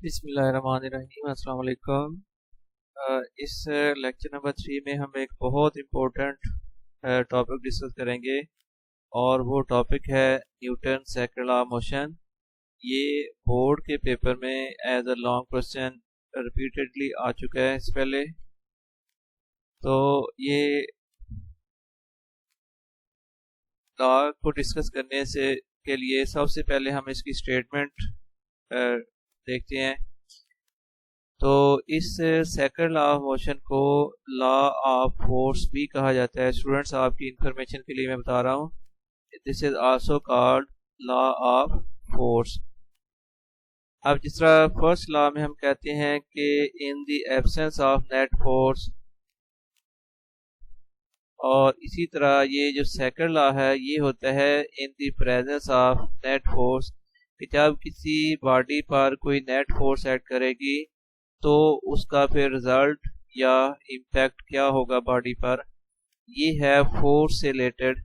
बिस्मिल्लाहिर्रहमानिर्रहीम। अस्सलाम वालेकुम। इस लेक्चर नंबर 3 में हम एक बहुत इम्पोर्टेंट टॉपिक डिस्कस करेंगे और वो टॉपिक है Newton second law of motion. ये बोर्ड के पेपर में as a long question repeatedly आ चुका है इससे पहले। तो ये लॉ को डिस्कस करने से के लिए सबसे पहले हम इसकी स्टेटमेंट देखते हैं। तो इस सेकंड लॉ ऑफ मोशन को लॉ ऑफ फोर्स भी कहा जाता है। स्टूडेंट्स, आपकी इंफॉर्मेशन के लिए मैं बता रहा हूँ, this is also called law of force. अब जिस तरह फर्स्ट लॉ में हम कहते हैं कि in the absence of net force, और इसी तरह ये जो सेकंड लॉ है ये होता है in the presence of net force, कि जब किसी बॉडी पर कोई नेट फोर्स एक्ट करेगी तो उसका फिर रिजल्ट या इम्पैक्ट क्या होगा बॉडी पर। ये है फोर्स से रिलेटेड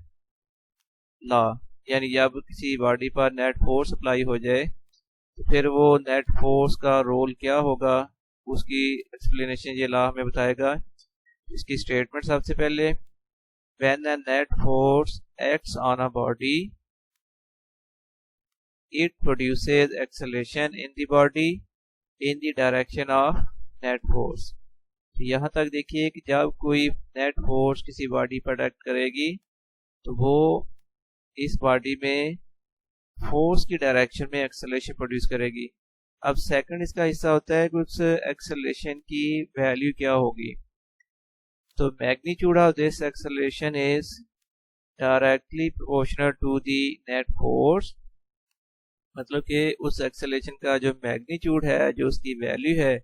लॉ, यानी जब किसी बॉडी पर नेट फोर्स अप्लाई हो जाए तो फिर वो नेट फोर्स का रोल क्या होगा, उसकी एक्सप्लेनेशन ये लॉ हमें बताएगा। इसकी स्टेटमेंट सबसे पहले, when a net force acts on a body it produces acceleration in the body in the direction of net force। तो यहाँ तक देखिए कि जब कोई नेट फोर्स किसी बॉडी पर एक्ट करेगी तो वो इस बॉडी में फोर्स की डायरेक्शन में एक्सेलरेशन प्रोड्यूस करेगी। अब सेकंड इसका हिस्सा होता है कि उस एक्सेलरेशन की वैल्यू क्या होगी। तो magnitude of this acceleration is directly proportional to the net force. मतलब कि उस एक्सेलरेशन का जो मैग्नीट्यूड है, जो उसकी वैल्यू है,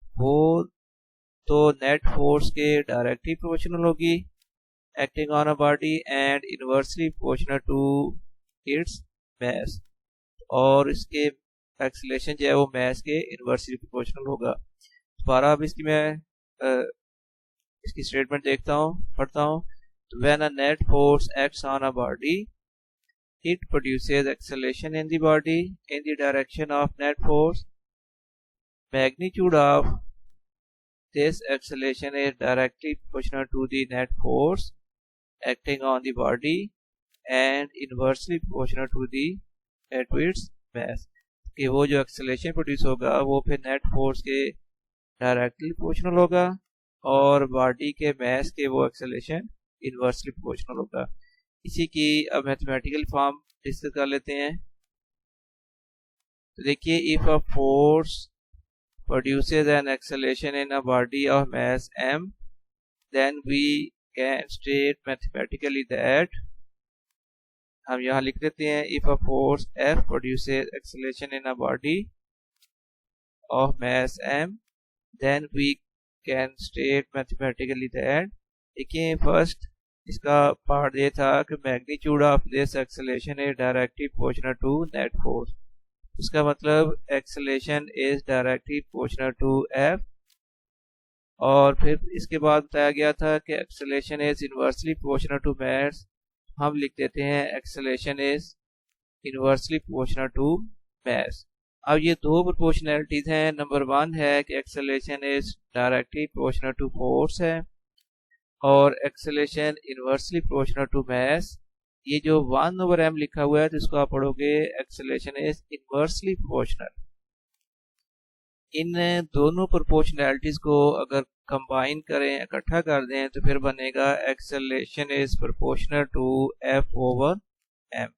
वो तो नेट फोर्स के डायरेक्टली प्रोपोर्शनल होगी acting on a body and inversely proportional to its mass, और इसके एक्सेलरेशन जो है वो मास के इनवर्सली प्रोपोर्शनल होगा। दोबारा अब इसकी मैं इसकी स्टेटमेंट देखता हूँ, पढ़ता हूँ। तो when a net force acts on a body it produces acceleration in the body in the direction of net force. Magnitude of this acceleration is directly proportional to the net force acting on the body and inversely proportional to the to its mass। कि वो जो acceleration produce होगा वो फिर net force के directly proportional होगा और body के मास के वो acceleration इनवर्सली प्रोपोर्शनल होगा। इसी की अब मैथमेटिकल फॉर्म डिस्कस कर लेते हैं। तो देखिए, if a force produces an acceleration in a body of mass m, then we can state mathematically that, हम यहाँ लिख देते हैं, if a force F produces acceleration in a body of mass m, then we can state mathematically that. देखिए, first इसका part ये था कि magnitude of this acceleration is directly proportional to net force. इसका मतलब acceleration is directly proportional to F. और फिर इसके बाद बताया गया था कि acceleration is inversely proportional to mass. हम लिख देते हैं acceleration is inversely proportional to mass. अब ये दो प्रोपोर्शनैलिटीज हैं। नंबर 1 है कि acceleration is directly proportional to force है, और acceleration inversely proportional to mass. ये जो 1/m लिखा हुआ है तो इसको आप पढ़ोगे एक्सेलरेशन इज इनवर्सली प्रोपोर्शनल। इन दोनों प्रोपोर्शनैलिटीज को अगर कंबाइन करें, इकट्ठा कर दें, तो फिर बनेगा acceleration is proportional to F/m।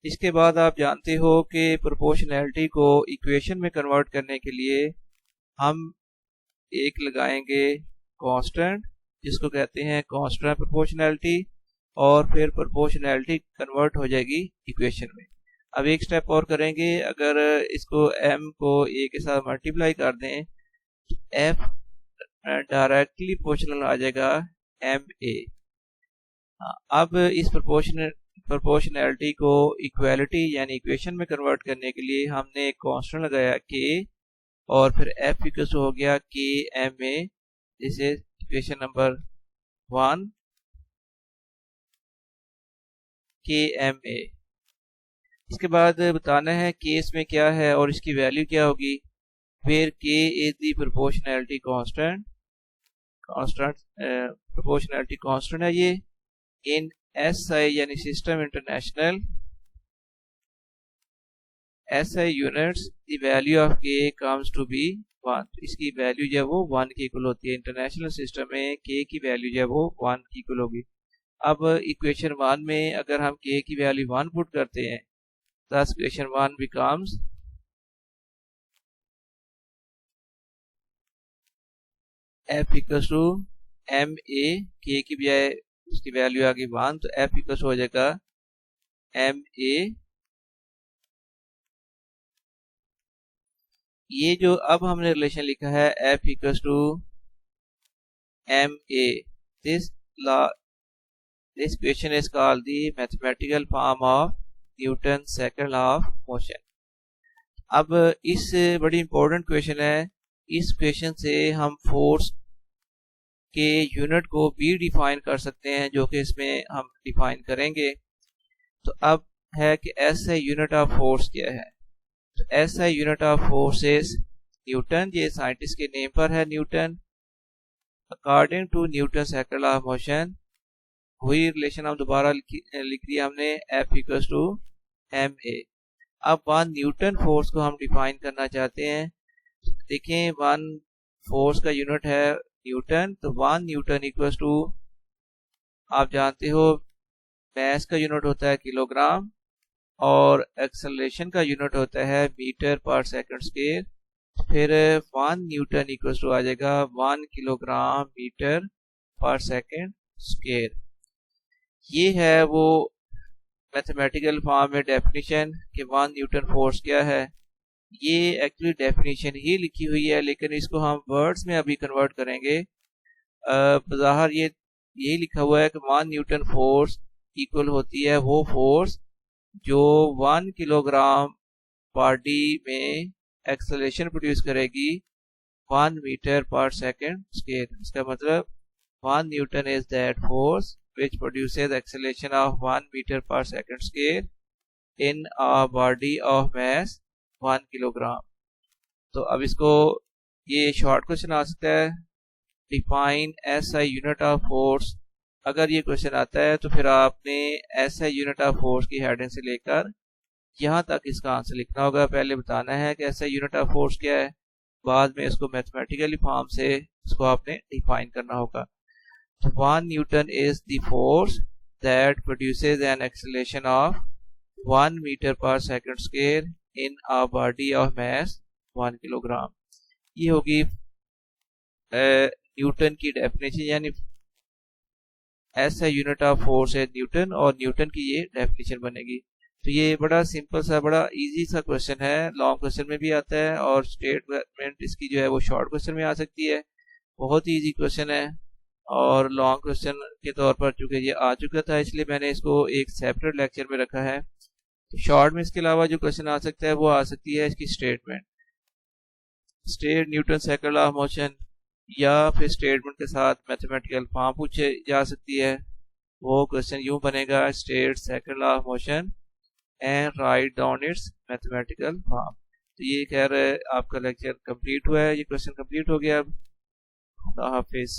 इसके बाद आप जानते हो कि प्रोपोर्शनैलिटी को इक्वेशन में कन्वर्ट करने के लिए हम एक लगाएंगे कांस्टेंट, जिसको कहते हैं कांस्टेंट प्रोपोर्शनैलिटी, और फिर प्रोपोर्शनैलिटी कन्वर्ट हो जाएगी इक्वेशन में। अब एक स्टेप और करेंगे, अगर इसको m को a के साथ मल्टीप्लाई कर दें तो f डायरेक्टली प्रोपोर्शनल आ जाएगा ma। अब इस प्रोपोर्शनैलिटी को इक्वालिटी यानी इक्वेशन में कन्वर्ट करने के लिए हमने एक कांस्टेंट लगाया k, और फिर f इक्वल हो गया k ma। This is equation number 1 KMA। इसके बाद बताना है केस में क्या है और इसकी वैल्यू क्या होगी। where k is the proportionality constant proportionality constant है ये in SI यानी system international SI units the value of k comes to be 1। इसकी वैल्यू जो है वो 1 की इक्वल होती है। इंटरनेशनल सिस्टम में k की वैल्यू जो है वो 1 की इक्वल होगी। अब इक्वेशन 1 में अगर हम k की वैल्यू 1 पुट करते हैं, thus equation 1 becomes f equals to M A, के की बजाय उसकी वैल्यू आ गई 1, तो f इक्वल्स हो जाएगा एम ए। ये जो अब हमने रिलेशन लिखा है f equals to M A, this equation is called the mathematical form of Newton second law of motion. अब इस बड़ी इंपॉर्टेंट क्वेश्चन है, इस क्वेश्चन से हम फोर्स के यूनिट को भी डिफाइन कर सकते हैं, जो कि इसमें हम डिफाइन करेंगे। तो अब है कि SI यूनिट ऑफ फोर्स क्या है। तो SI unit of force is Newton, ये साइंटिस्ट के नेम पर है Newton. According to Newton second law of motion, वही रिलेशन हम दोबारा लिख दिया हमने, F equals to M A. अब 1 न्यूटन फोर्स को हम डिफाइन करना चाहते हैं। देखें 1 फोर्स का यूनिट है न्यूटन, तो 1 न्यूटन इक्वल्स टू, आप जानते हो मास का यूनिट होता है किलोग्राम और एक्सेलरेशन का यूनिट होता है मीटर पर सेकंड स्क्वायर। फिर 1 न्यूटन इक्वल्स टू आ जाएगा 1 किलोग्राम मीटर पर सेकंड स्क्वायर। ये है वो मैथमेटिकल फॉर्म में डेफिनेशन कि 1 न्यूटन फोर्स क्या है। ये एक्चुअली डेफिनेशन ही लिखी हुई है, लेकिन इसको हम वर्ड्स में अभी कन्वर्ट करेंगे। बज़ाहिर ये लिखा हुआ है कि 1 न्यूटन फोर्स इक्वल होती है वो फोर्स जो 1 किलोग्राम बॉडी में एक्सेलरेशन प्रोड्यूस करेगी 1 मीटर पर सेकंड स्क्वायर। इसका मतलब 1 Newton is that force which produces acceleration of 1 meter per second square in a body of mass 1 kilogram। तो अब इसको ये शॉर्ट क्वेश्चन आ सकता है, define SI unit of force. अगर ये क्वेश्चन आता है तो फिर आपने SI यूनिट ऑफ फोर्स की हेडिंग से लेकर यहाँ तक इसका आंसर लिखना होगा। पहले बताना है कि SI यूनिट ऑफ फोर्स क्या है, बाद में इसको मैथमेटिकली फॉर्म से इसको आपने डिफाइन करना होगा। 1 Newton is the force that produces an acceleration of 1 meter per second square in a body of mass 1 kilogram। ये होगी न्यूटन की डेफिनेशन, यानी SI यूनिट ऑफ फोर्स है न्यूटन, और न्यूटन की ये डेफिनेशन बनेगी। तो ये बड़ा सिंपल सा बड़ा इजी सा क्वेश्चन है, लॉन्ग क्वेश्चन में भी आता है और स्टेटमेंट इसकी जो है वो शॉर्ट क्वेश्चन में आ सकती है। बहुत ही इजी क्वेश्चन है और लॉन्ग क्वेश्चन के तौर पर चूंकि ये आ चुका था इसलिए मैंने इसको एक सेपरेट लेक्चर में रखा है। तो शॉर्ट में इसके अलावा जो क्वेश्चन आ सकता है वो आ सकती है इसकी statement, state Newton second law of motion, या फिर स्टेटमेंट के साथ मैथमेटिकल फॉर्म पूछे जा सकती है। वो क्वेश्चन यूं बनेगा, state second law of motion and write down it's mathematical form. तो ये कह रहे आपका लेक्चर कंप्लीट हुआ है, ये क्वेश्चन कंप्लीट हो गया। अब हाफिज।